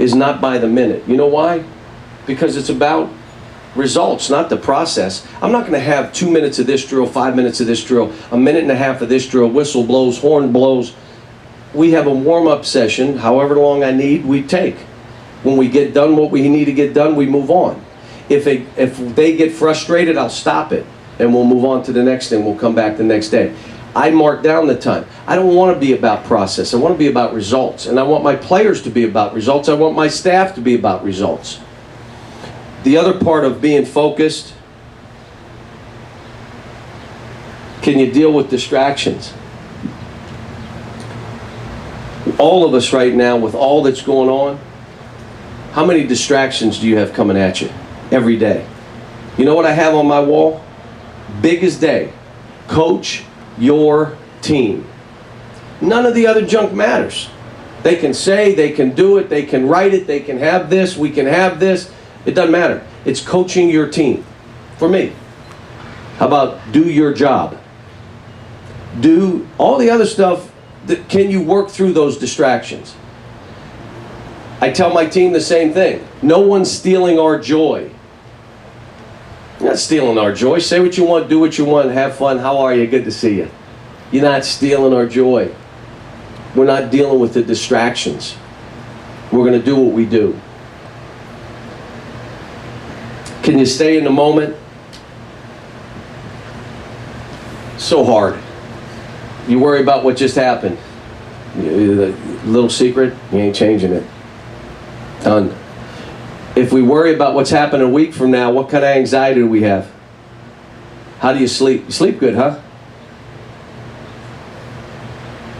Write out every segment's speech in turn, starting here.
is not by the minute. You know why? Because it's about results, not the process. I'm not going to have 2 minutes of this drill, 5 minutes of this drill, a minute and a half of this drill, whistle blows, horn blows. We have a warm-up session, however long I need, we take. When we get done what we need to get done, we move on. If they get frustrated, I'll stop it, and we'll move on to the next thing. We'll come back the next day. I mark down the time. I don't want to be about process. I want to be about results, and I want my players to be about results. I want my staff to be about results. The other part of being focused, can you deal with distractions? All of us right now, with all that's going on, how many distractions do you have coming at you every day? You know what I have on my wall? Big as day. Coach your team. None of the other junk matters. They can say, they can do it, they can write it, they can have this, we can have this. It doesn't matter. It's coaching your team. For me. How about do your job? Do all the other stuff. Can you work through those distractions? I tell my team the same thing. No one's stealing our joy. You're not stealing our joy. Say what you want, do what you want, have fun. How are you? Good to see you. You're not stealing our joy. We're not dealing with the distractions. We're going to do what we do. Can you stay in the moment? So hard. You worry about what just happened. The little secret, you ain't changing it. Done. If we worry about what's happening a week from now, what kind of anxiety do we have? How do you sleep? You sleep good, huh?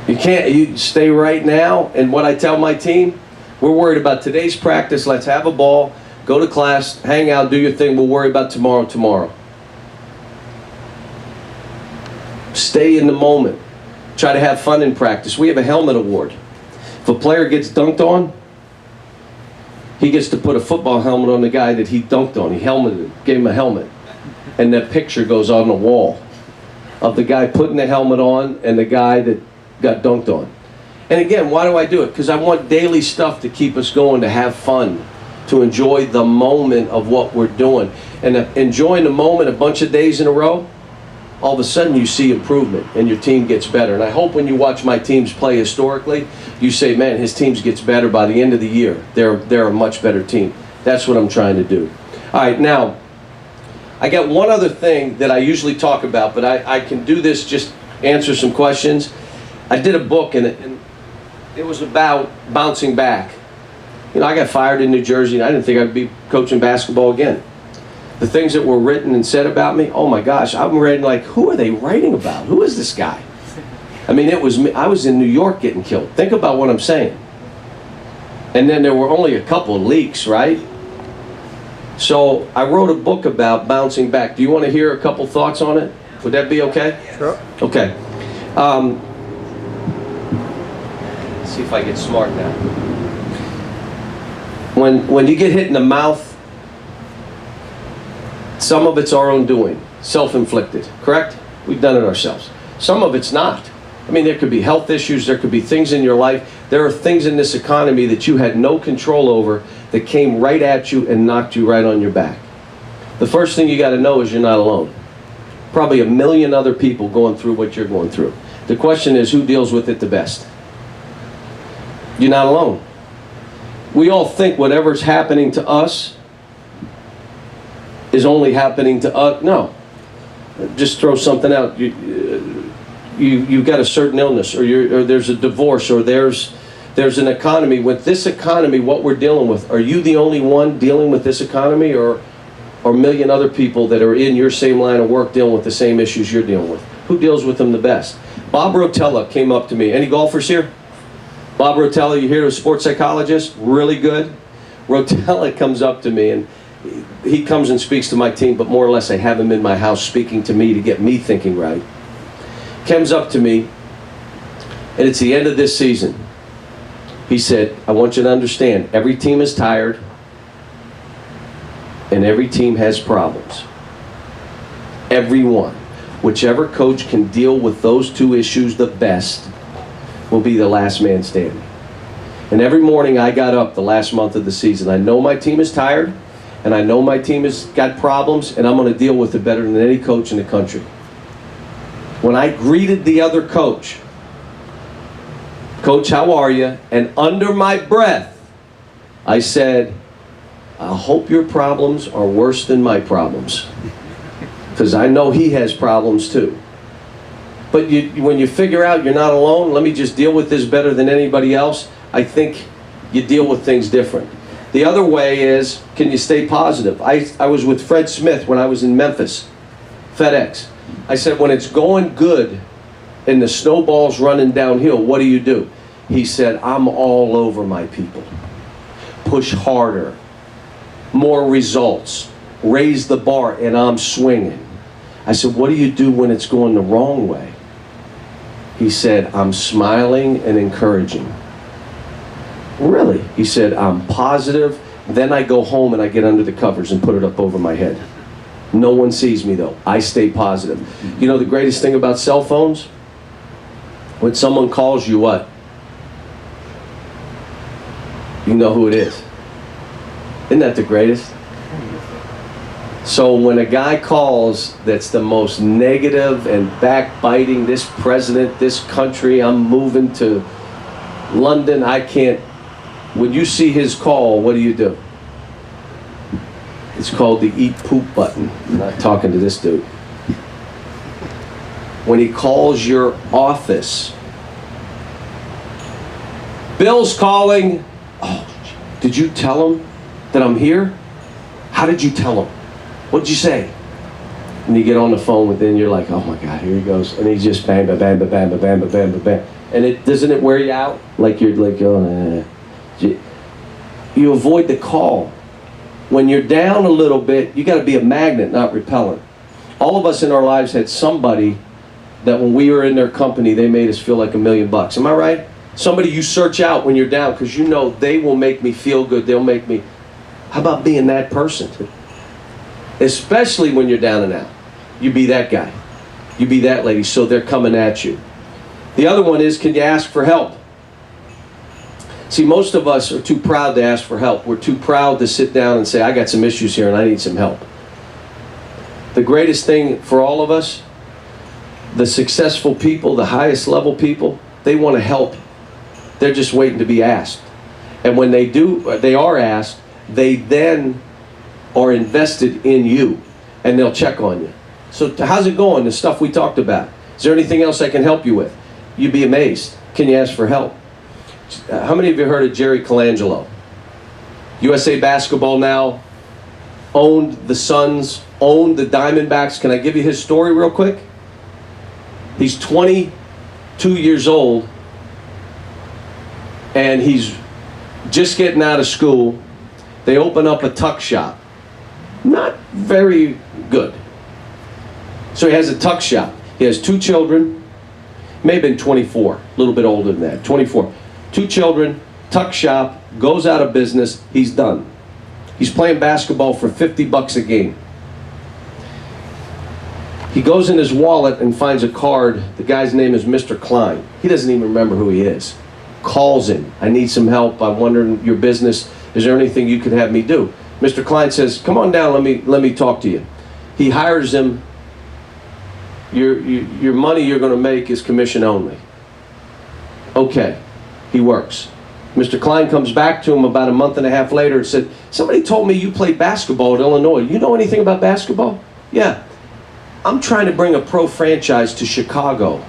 You stay right now. And what I tell my team, we're worried about today's practice. Let's have a ball, go to class, hang out, do your thing. We'll worry about tomorrow. Stay in the moment. Try to have fun in practice. We have a helmet award. If a player gets dunked on, he gets to put a football helmet on the guy that he dunked on. He helmeted him, gave him a helmet. And that picture goes on the wall of the guy putting the helmet on and the guy that got dunked on. And again, why do I do it? Because I want daily stuff to keep us going, to have fun, to enjoy the moment of what we're doing. And enjoying the moment a bunch of days in a row, all of a sudden you see improvement and your team gets better. And I hope when you watch my teams play historically, you say, man, his team gets better by the end of the year. They're a much better team. That's what I'm trying to do. All right, now, I got one other thing that I usually talk about, but I can do this, just answer some questions. I did a book, and it was about bouncing back. You know, I got fired in New Jersey, and I didn't think I'd be coaching basketball again. The things that were written and said about me, oh my gosh, I'm reading like, who are they writing about? Who is this guy? I mean, it was me. I was in New York getting killed. Think about what I'm saying. And then there were only a couple of leaks, right? So I wrote a book about bouncing back. Do you want to hear a couple thoughts on it? Would that be okay? Sure. Okay. Let's see if I get smart now. When you get hit in the mouth, some of it's our own doing, self-inflicted, correct? We've done it ourselves. Some of it's not. I mean, there could be health issues, there could be things in your life. There are things in this economy that you had no control over that came right at you and knocked you right on your back. The first thing you got to know is you're not alone. Probably a million other people going through what you're going through. The question is, who deals with it the best? You're not alone. We all think whatever's happening to us is only happening to us. No. Just throw something out. You've got a certain illness, or there's a divorce, or there's an economy. With this economy, what we're dealing with, are you the only one dealing with this economy, or a million other people that are in your same line of work dealing with the same issues you're dealing with? Who deals with them the best? Bob Rotella came up to me. Any golfers here? Bob Rotella, you hear, a sports psychologist, really good. Rotella comes up to me, and he comes and speaks to my team, but more or less I have him in my house speaking to me to get me thinking right. Comes up to me, and it's the end of this season. He said, I want you to understand, every team is tired, and every team has problems. Everyone. Whichever coach can deal with those two issues the best will be the last man standing. And every morning I got up the last month of the season. I know my team is tired, and I know my team has got problems, and I'm going to deal with it better than any coach in the country. When I greeted the other coach, "Coach, how are you?" And under my breath, I said, "I hope your problems are worse than my problems." Because I know he has problems too. But when you figure out you're not alone, let me just deal with this better than anybody else, I think you deal with things different. The other way is, can you stay positive? I was with Fred Smith when I was in Memphis, FedEx. I said, when it's going good and the snowball's running downhill, what do? He said, "I'm all over my people. Push harder, more results, raise the bar," and I'm swinging. I said, "What do you do when it's going the wrong way?" He said, "I'm smiling and encouraging." "Really?" He said, "I'm positive. Then I go home and I get under the covers and put it up over my head. No one sees me though. I stay positive." You know the greatest thing about cell phones? When someone calls you, what? You know who it is. Isn't that the greatest? So when a guy calls that's the most negative and backbiting, "This president, this country, I'm moving to London, I can't," when you see his call, what do? It's called the eat poop button. I'm not talking to this dude. When he calls your office, "Bill's calling." "Oh, did you tell him that I'm here? How did you tell him? What'd you say?" And you get on the phone with him, you're like, "Oh my God, here he goes." And he's just bam, bam, bam, bam, bam, bam, bam, bam, bam. And doesn't it wear you out? Like you're like, oh, you avoid the call. When you're down a little bit, you got to be a magnet, not repellent. All of us in our lives had somebody that when we were in their company, they made us feel like $1 million. Am I right? Somebody you search out when you're down because you know they will make me feel good. They'll make me. How about being that person? Especially when you're down and out. You be that guy. You be that lady, so they're coming at you. The other one is, can you ask for help? See, most of us are too proud to ask for help. We're too proud to sit down and say, "I got some issues here and I need some help." The greatest thing for all of us, the successful people, the highest level people, they want to help. They're just waiting to be asked. And when they do, they are asked, they then are invested in you and they'll check on you. So how's it going, the stuff we talked about? Is there anything else I can help you with? You'd be amazed. Can you ask for help? How many of you heard of Jerry Colangelo? USA Basketball now, owned the Suns, owned the Diamondbacks. Can I give you his story real quick? He's 22 years old and he's just getting out of school. They open up a tuck shop. Not very good. So he has a tuck shop. He has 2 children, may have been 24, a little bit older than that, 24. 2 children, tuck shop, goes out of business, he's done. He's playing basketball for $50 a game. He goes in his wallet and finds a card. The guy's name is Mr. Klein. He doesn't even remember who he is. Calls him. "I need some help. I'm wondering your business. Is there anything you could have me do?" Mr. Klein says, "Come on down, let me talk to you." He hires him. Your money you're going to make is commission only. Okay. He works. Mr. Klein comes back to him about a month and a half later and said, "Somebody told me you played basketball at Illinois. You know anything about basketball?" "Yeah. I'm trying to bring a pro franchise to Chicago.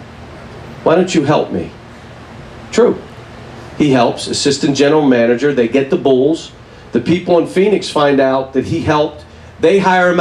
Why don't you help me?" True. He helps, assistant general manager. They get the Bulls. The people in Phoenix find out that he helped. They hire him